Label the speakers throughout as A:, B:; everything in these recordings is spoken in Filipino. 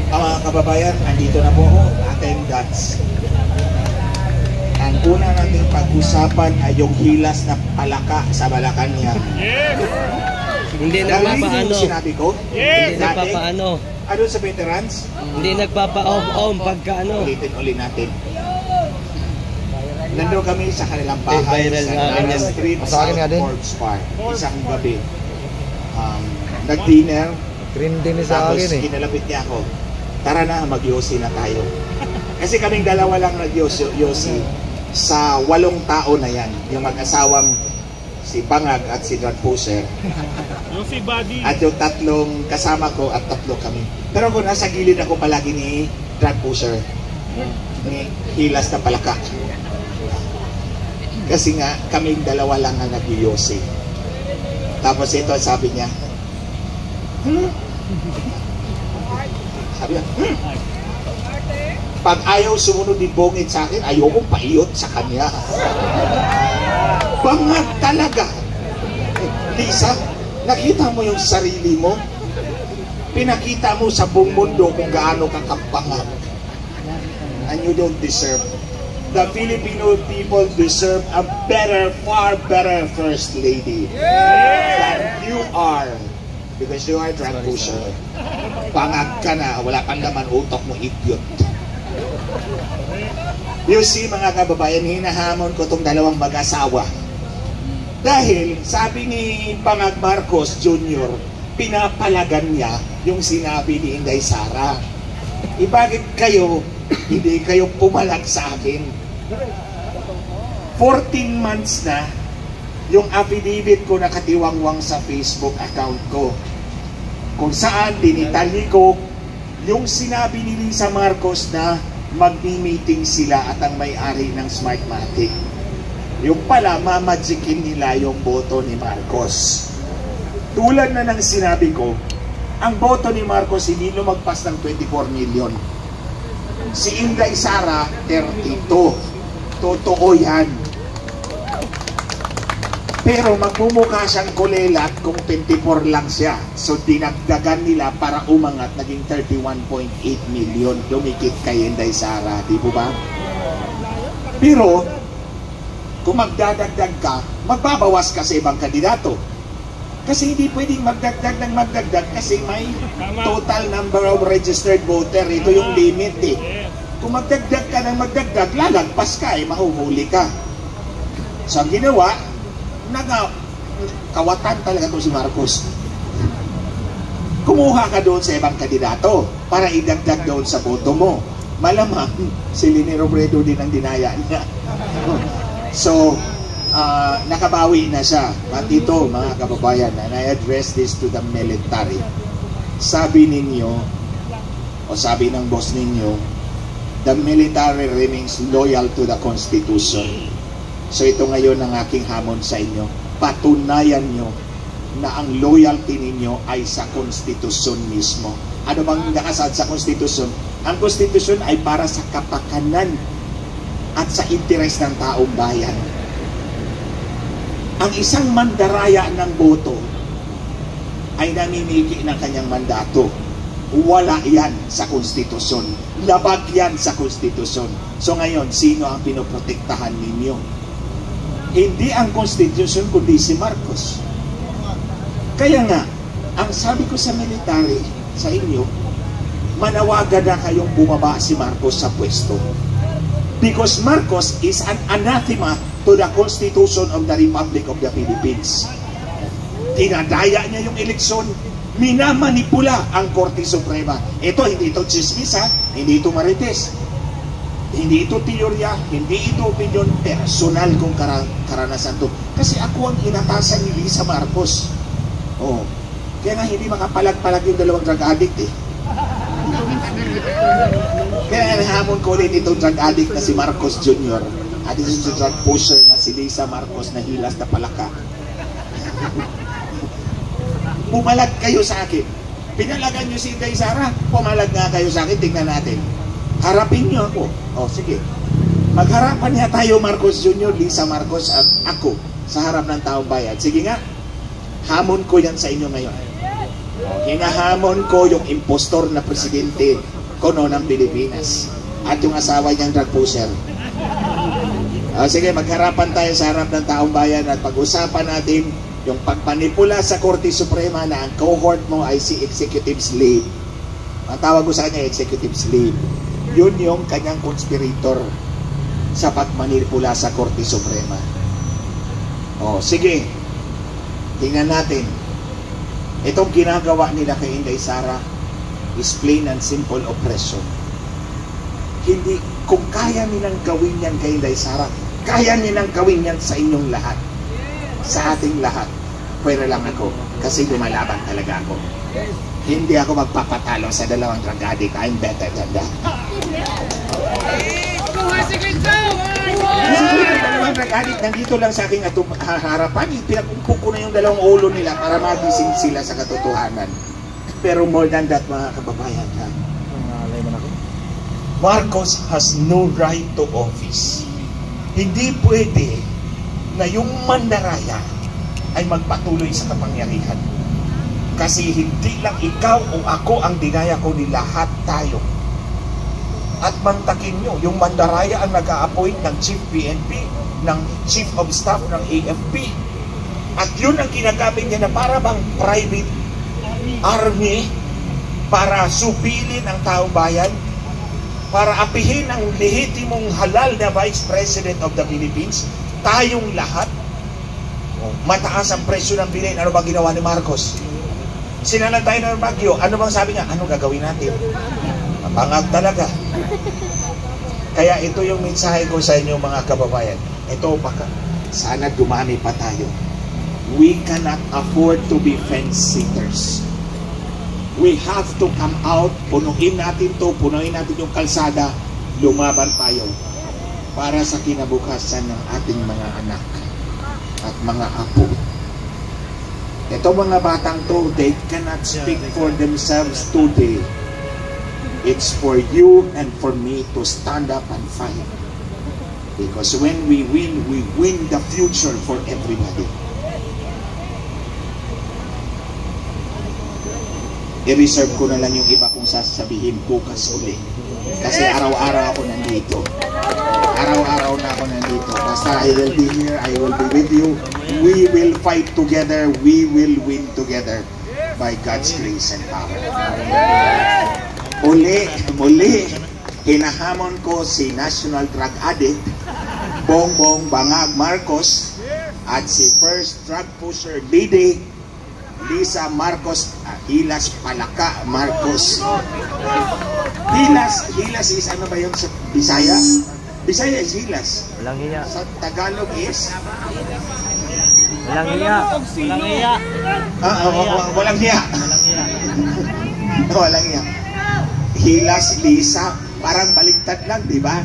A: Mga kababayan, andito na po ako, attendance. Ang una nating pag-usapan ay yung hilas na palaka sa Malacanang.
B: Hindi nagpapaano.
A: Sinabi ko?
B: Hindi nagpapaano.
A: Ano sa veterans?
B: Hindi nagpapa-om pagka ano.
A: Ulitin natin. Nandun kami sa kanilang bahay
B: viral
A: sa
B: nga
A: Nara
B: yan.
A: Street,
C: Sa akin nga din.
A: Forbes Park. Isang gabi. Nag-dinner.
C: Green din sa
A: Tapos
C: akin eh.
A: kinalapit niya ako. Tara na, mag-yosi na tayo. Kasi kaming dalawa lang nag-yosi sa 8 tao na yan. Yung mag-asawang si Bangag at si Drug Pusher.
D: Yung si Buddy.
A: At yung 3 kasama ko at 3 kami. Pero kung nasa gilid ako palagi ni Drug Pusher, ni hilas na palaka. Kasi nga, kaming dalawa lang ang nag-yosi. Tapos ito, sabi niya, sabi niya, pag ayaw sumunod din bongit sa akin, ayokong paiyot sa kanya. Bangag talaga. Lisa, nakita mo yung sarili mo? Pinakita mo sa buong mundo kung gaano ka kapangag. And you don't deserve. The Filipino people deserve a better, far better First Lady than you are. Because you are drug pusher. Pangag ka na, wala kang naman utok mo, idiot. You see, mga kababayan, hinahamon ko itong 2 mag-asawa. Dahil, sabi ni Bangag Marcos Jr., pinapalagan niya yung sinabi ni Inday Sara. Bakit kayo, hindi kayo pumalag sa akin? 14 months na yung affidavit ko nakatiwangwang sa Facebook account ko, kung saan dinitali ko yung sinabi ni Lisa Marcos na magmi-meeting sila at ang may-ari ng Smartmatic. Yung pala, mamagikin nila yung boto ni Marcos. Tulad na ng sinabi ko, ang boto ni Marcos hindi lumagpas ng 24 million. Si Inday Sara, 32. Totoo yan. Pero magmumukha siyang kulelat kung 24 lang siya. So dinagdagan nila para umangat, naging 31.8 million. Dumikit kay Inday Sara, di po ba? Pero kung magdadagdag ka, magbabawas ka sa ibang kandidato. Kasi hindi pwedeng magdagdag ng magdagdag kasi may total number of registered voter. Ito yung limit eh. Kung magdagdag ka ng magdagdag, lalagpas ka eh, mahuhuli ka. So ang ginawa, kawatan talaga to si Marcos. Kumuha ka doon sa ibang kandidato para idagdag doon sa boto mo. Malamang si Leni Robredo din ang dinaya niya. So, nakabawi na siya. At ito, mga kababayan, and I address this to the military. Sabi ninyo, o sabi ng boss ninyo, the military remains loyal to the Constitution. So ito ngayon ang aking hamon sa inyo. Patunayan nyo na ang loyalty ninyo ay sa Konstitusyon mismo. Ano bang nakasad sa Konstitusyon? Ang Konstitusyon ay para sa kapakanan at sa interes ng taong bayan. Ang isang mandaraya ng boto ay namimili ng kanyang mandato. Wala yan sa Konstitusyon. Labag yan sa Konstitusyon. So ngayon, sino ang pinoprotektahan ninyo? Hindi ang Constitution kundi si Marcos. Kaya nga, ang sabi ko sa military, sa inyo, manawagan na kayong bumaba si Marcos sa pwesto. Because Marcos is an anathema to the Constitution of the Republic of the Philippines. Tinadaya niya yung eleksyon, minamanipula ang Korte Suprema. Ito, hindi ito chismis ha, hindi ito marites. Hindi ito teorya, hindi ito opinion, personal kong karanasan to. Kasi ako ang inatasan ni Lisa Marcos. Oh. Kaya nga hindi makapalag-palag yung 2 drug addict eh. Kaya nahamon ko ulit itong drug addict na si Marcos Jr. At ito si drug pusher na si Lisa Marcos na hilas na palaka. Pumalag kayo sa akin. Pinalagan nyo si Inday Sara, pumalag nga kayo sa akin, tingnan natin. Harapin nyo ako. O, sige. Magharapan niya tayo, Marcos Jr., Lisa Marcos at ako sa harap ng taong bayan. Sige nga, hamon ko yan sa inyo ngayon. Hinahamon ko yung impostor na presidente kuno ng Pilipinas. At yung asawa niyang drug pusher. Sige, magharapan tayo sa harap ng taong bayan at pag-usapan natin yung pagpanipula sa Korte Suprema na ang cohort mo ay si executive slave. Ang tawag ko sa kanya, executive slave. Yun yung kanyang conspirator sa pagmanipula sa Korte Suprema. Sige. Tingnan natin. Itong ginagawa nila kay Inday Sara is plain and simple oppression. Hindi, kung kaya nilang gawin yan kay Inday Sara, kaya nilang gawin yan sa inyong lahat. Sa ating lahat. Pwera lang ako kasi lumalaban talaga ako. Hindi ako magpapatalo sa dalawang drug addict. I'm better than that. Kasi yung dalawang drug addict nandito lang sa aking harapan. Pinag-umpok ko na yung dalawang ulo nila para magising sila sa katotohanan. Pero more than that, mga kababayan, Marcos has no right to office. Hindi pwede na yung mandaraya ay magpatuloy sa kapangyarihan. Kasi hindi lang ikaw o ako ang dinaya ko, ni lahat tayo. At mantakin nyo, yung mandaraya ang nag-a-appoint ng Chief PNP, ng Chief of Staff ng AFP. At yun ang ginagamit niya na para bang private army para supilin ang taong bayan, para apihin ang lehitimong halal na Vice President of the Philippines, tayong lahat. Mataas ang presyo ng bilhin. Ano bang ginawa ni Marcos? Sinalan tayo ng bagyo. Ano bang sabi niya? Ano gagawin natin? Mapangag talaga. Kaya ito yung mensahe ko sa inyo, mga kababayan. Ito, sana dumami pa tayo. We cannot afford to be fence-sitters. We have to come out, punuin natin yung kalsada, lumaban tayo para sa kinabukasan ng ating mga anak at mga apo. Ito mga batang to, they cannot speak for themselves today. It's for you and for me to stand up and fight. Because when we win the future for everybody. I-reserve ko na lang yung iba kong sasabihin bukas uli. Kasi araw-araw ako nandito. Araw-araw na ako nandito. Basta I will be here, I will be with you. We will fight together, we will win together by God's grace and power. Muli, hinahamon ko si National Drug Addict, Bongbong Bangag Marcos, at si First Drug Pusher Didi Lisa Marcos, Hilas Palaka Marcos. Hilas is ano ba yun sa Bisaya? Bisaya is Hilas.
B: Walang hiya.
A: Sa Tagalog is?
B: Walang hiya. Walang hiya.
A: Walang hiya. Walang hiya. Hilas, Lisa, parang baliktad lang, di ba?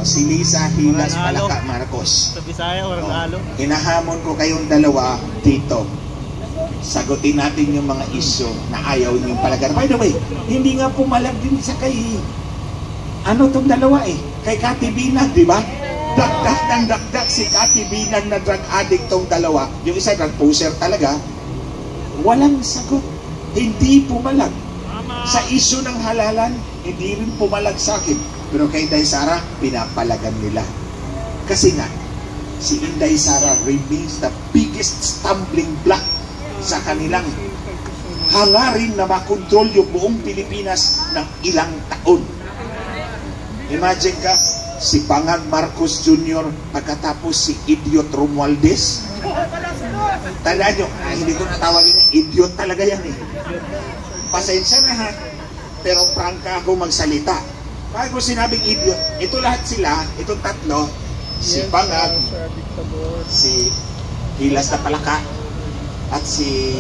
A: Si Lisa Hilas Palaka Marcos.
D: Sa Bisaya, walang halo.
A: Hinahamon ko kayong dalawa dito. Sagutin natin yung mga isyo na ayaw niyong palagan. By the way, hindi nga pumalag din sa kay ano tong dalawa kay Kati Binag, di ba? Dakdak si Kati Binag na drug addict tong dalawa. Yung isa drug pusher talaga. Walang sagot. Hindi pumalag. Sa isyo ng halalan, hindi rin pumalag sa akin. Pero kay Inday Sara, pinapalagan nila. Kasi nga, si Inday Sara remains the biggest stumbling block sa kanilang hangarin na makontrol yung buong Pilipinas ng ilang taon. Imagine ka, si Bangag Marcos Jr. pagkatapos si Idiot Romualdez. Tandaan nyo, hindi ko natawagin niya, idiot talaga yan Pasensya na ha, pero prangka ako magsalita. Bakit ko sinabing idiot? Ito lahat sila, itong tatlo, si Bangag, si Hilas na Palaka, at si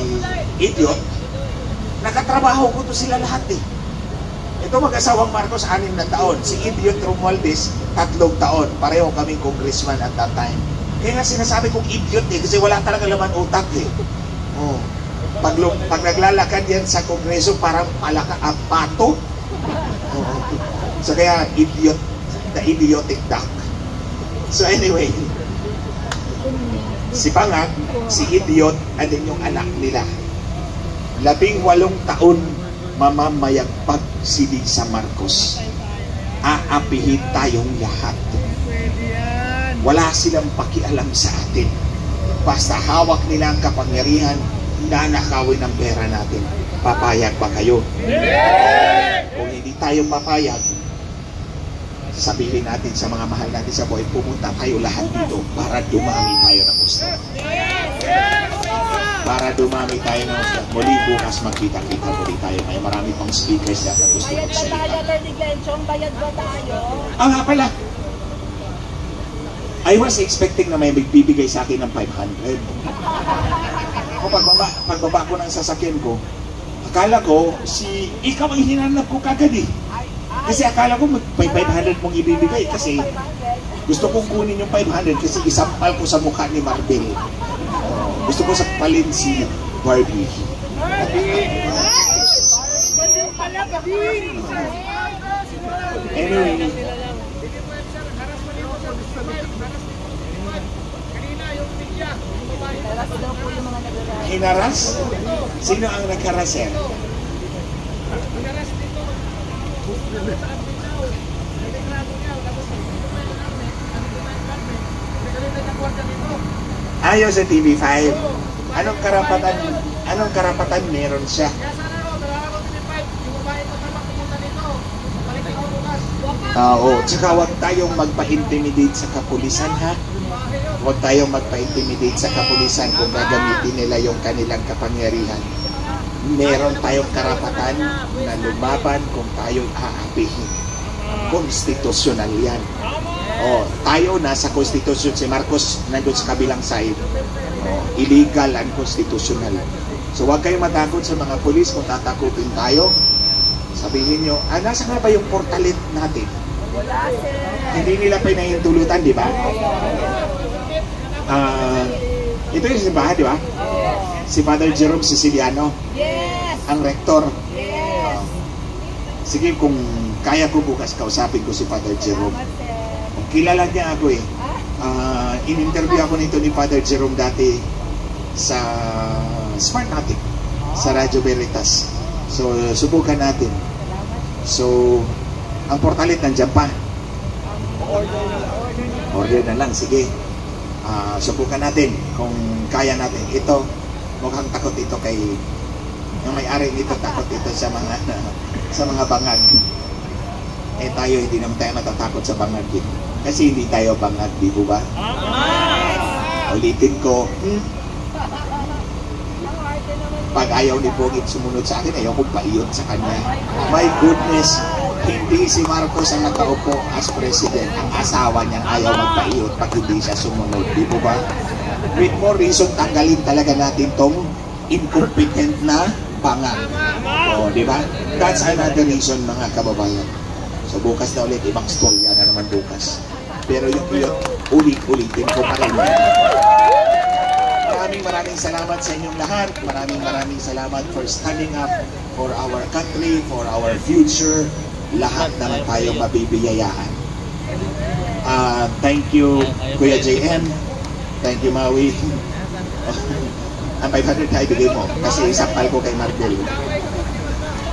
A: Idiot, nakatrabaho ko to sila lahat Ito mag-asawang Marcos, 6 na taon. Si Idiot Romualdez, 3 taon. Pareho kaming congressman at that time. Kaya nga sinasabi kong idiot kasi wala talaga laman utak Pag naglalakad yan sa kongreso, parang pato. So kaya idiot, the idiotic duck. So anyway, si Bangag, si Idiot, and then yung anak nila. 18 taon mamamayagpag si Lisa Marcos. Aapihin tayong lahat. Wala silang pakialam sa atin. Basta hawak nila ang kapangyarihan, nanakawin ang pera natin. Papayag ba kayo? Kung hindi tayo papayag, sabihin natin sa mga mahal natin sa buhay, pumunta tayo lahat dito para dumami tayo ng gusto. Para dumami tayo ng gusto. Muli bukas magkita-kita muli tayo. May marami pang speakers na gusto
C: Bayad ba tayo,
A: magsalita.
C: Atty. Glenchong? Bayad ba tayo?
A: Nga pala, I was expecting na may magbibigay sa akin ng 500. O pagbaba ko ng sasakyan ko, akala ko ikaw ang hinanap ko kagad eh. Kasi akala ko may 500 mong ibibigay kasi gusto kong kunin yung 500 kasi isampal ko sa mukha ni Marvel. Gusto ko sakpalin si Barbie. Anyway, hinaras? Sino ang nagkaras, sir? Ayaw sa TV5. Anong karapatan meron siya? Oo, tsaka huwag tayong magpa-intimidate sa kapulisan, ha? Huwag tayong magpa-intimidate sa kapulisan kung gagamitin nila yung kanilang kapangyarihan. Meron tayong karapatan na lumaban kung tayo'y aapihin. Konstitusyonal yan. Tayo nasa konstitusyon, si Marcos nandun sa kabilang side. Illegal and constitutional. So huwag kayong matakot sa mga pulis kung tatakutin tayo. Sabihin nyo, nasa nga ba yung portalit natin? Hindi nila pinahintulutan, di ba? Ito yung simbahan, di ba? Si Father Jerome Siciliano, ang rektor. Sige, kung kaya ko bukas kausapin ko si Father Jerome. Kilala niya ako eh. In-interview ako nito ni Father Jerome dati sa Smartmatic, sa Radyo Veritas. So, subukan natin. So, ang portalit nandiyan pa. Order na lang, sige. Subukan natin kung kaya natin. Ito, mukhang takot ito kay yung may-ari nito, takot ito sa mga bangag. Eh tayo, hindi naman tayo matatakot sa bangag dito. Kasi hindi tayo bangag, di po ba? Ulitin ko, pag ayaw ni Bogit sumunod sa akin, ayaw kong paiyot sa kanya. My goodness, hindi si Marcos ang nakaupo as president. Ang asawa niyang ayaw magpaiyot pag hindi siya sumunod. Di po ba? With more reason, tanggalin talaga natin tong incompetent na bangag. Di ba? That's another reason, mga kababayan. So bukas na ulit, ibang storya na naman bukas. Pero yung ulit-ulitin ko pa rin. Maraming salamat sa inyong lahat. Maraming salamat for standing up for our country, for our future. Lahat naman tayo mabibiyayaan. Thank you, Kuya JM. Thank you, Maui. Ang 500 na ibigay mo kasi isapal ko kay Marvel.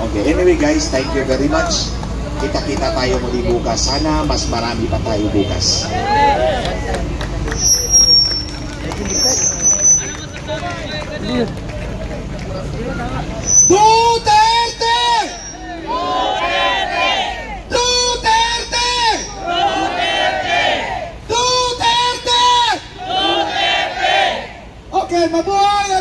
A: Okay, anyway guys, thank you very much. Kita-kita tayo muli bukas. Sana mas marami pa tayo bukas. Duterte! Duterte! Duterte! Duterte! Duterte! Okay, mabuhay